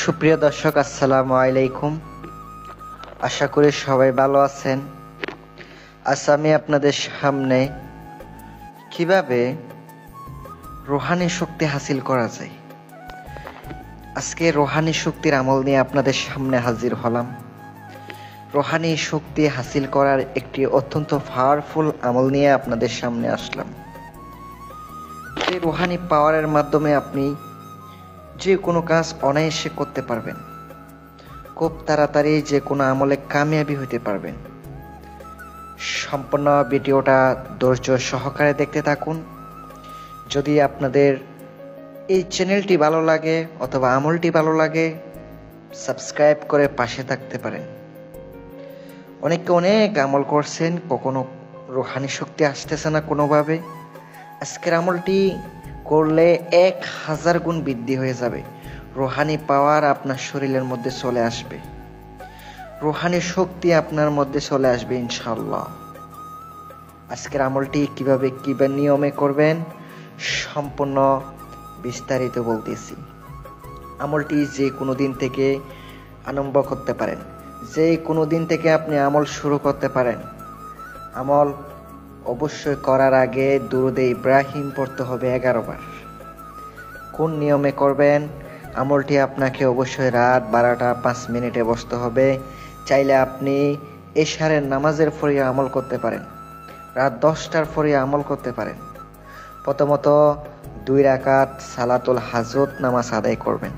সুপ্রিয় দর্শক, আসসালামু আলাইকুম। আশা করি সবাই ভালো আছেন। আজ আমি আপনাদের সামনে কিভাবে রুহানি শক্তি হাসিল করা যায়, আজকে রুহানি শক্তির আমল নিয়ে আপনাদের সামনে হাজির হলাম। রুহানি শক্তি হাসিল করার একটি অত্যন্ত পাওয়ারফুল আমল নিয়ে আপনাদের সামনে আসলাম। এই রুহানি পাওয়ারের মাধ্যমে আপনি যে কোনো কাজ অনায়াসে করতে পারবেন, খুব তাড়াতাড়ি যে কোনো আমলে কামিয়াবি হতে পারবেন। সম্পূর্ণ ভিডিওটা ধৈর্য সহকারে দেখতে থাকুন। যদি আপনাদের এই চ্যানেলটি ভালো লাগে অথবা আমলটি ভালো লাগে, সাবস্ক্রাইব করে পাশে থাকতে পারেন। অনেকে অনেক আমল করছেন, কখনো রুহানি শক্তি আসতেছে না কোনোভাবে। আজকের আমলটি করলে 1000 গুণ বৃদ্ধি হয়ে যাবে। রুহানি পাওয়ার আপনার শরীরের মধ্যে চলে আসবে, রুহানি শক্তি আপনার মধ্যে চলে আসবে ইনশাআল্লাহ। আজকের আমলটি কিভাবে নিয়মে করবেন সম্পূর্ণ বিস্তারিত বলতেছি। আমলটি যে কোনো দিন থেকে আরম্ভ করতে পারেন, যে কোনো দিন থেকে আপনি আমল শুরু করতে পারেন। আমল অবশ্যই করার আগে দুরূদে ইব্রাহিম পড়তে হবে 11 বার। কোন নিয়মে করবেন? আমলটি আপনাকে অবশ্যই রাত 12টা 5 মিনিটে বসতে হবে। চাইলে আপনি এশারের নামাজের পরে আমল করতে পারেন, রাত 10টার পরে আমল করতে পারেন। প্রথমত 2 রাকাত সালাতুল হাজত নামাজ আদায় করবেন।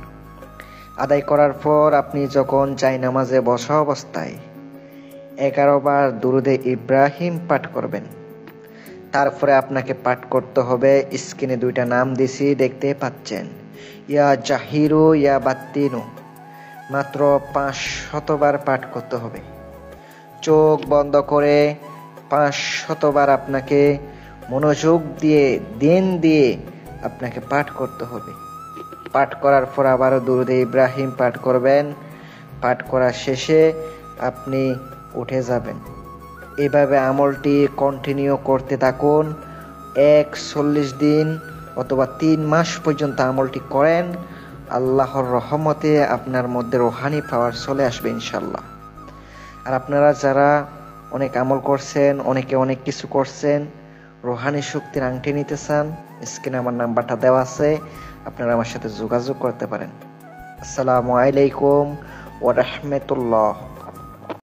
আদায় করার পর আপনি যখন নামাজে বসা অবস্থায় 11 বার দুরূদে ইব্রাহিম পাঠ করবেন। তারপরে আপনাকে পাঠ করতে হবে, স্ক্রিনে 2টা নাম দিছি দেখতে পাচ্ছেন, ইয়া জাহিরু ইয়া বাত্তিনু। মাত্র 500 বার পাঠ করতে হবে। চোখ বন্ধ করে 500 বার আপনাকে মনোযোগ দিয়ে দিন দিয়ে আপনাকে পাঠ করতে হবে। পাঠ করার পর আবারও দুরূদে ইব্রাহিম পাঠ করবেন। পাঠ করার শেষে আপনি উঠে যাবেন। এভাবে আমলটি কন্টিনিউ করতে থাকুন। 40 দিন অথবা 3 মাস পর্যন্ত আমলটি করেন। আল্লাহর রহমতে আপনার মধ্যে রুহানি পাওয়ার চলে আসবে ইনশাল্লাহ। আর আপনারা যারা অনেক আমল করছেন, অনেকে অনেক কিছু করছেন, রুহানি শক্তির আংটি নিতে চান, স্ক্রিনে আমার নাম্বারটা দেওয়া আছে, আপনারা আমার সাথে যোগাযোগ করতে পারেন। আসসালামু আলাইকুম ওয়া রাহমাতুল্লাহ।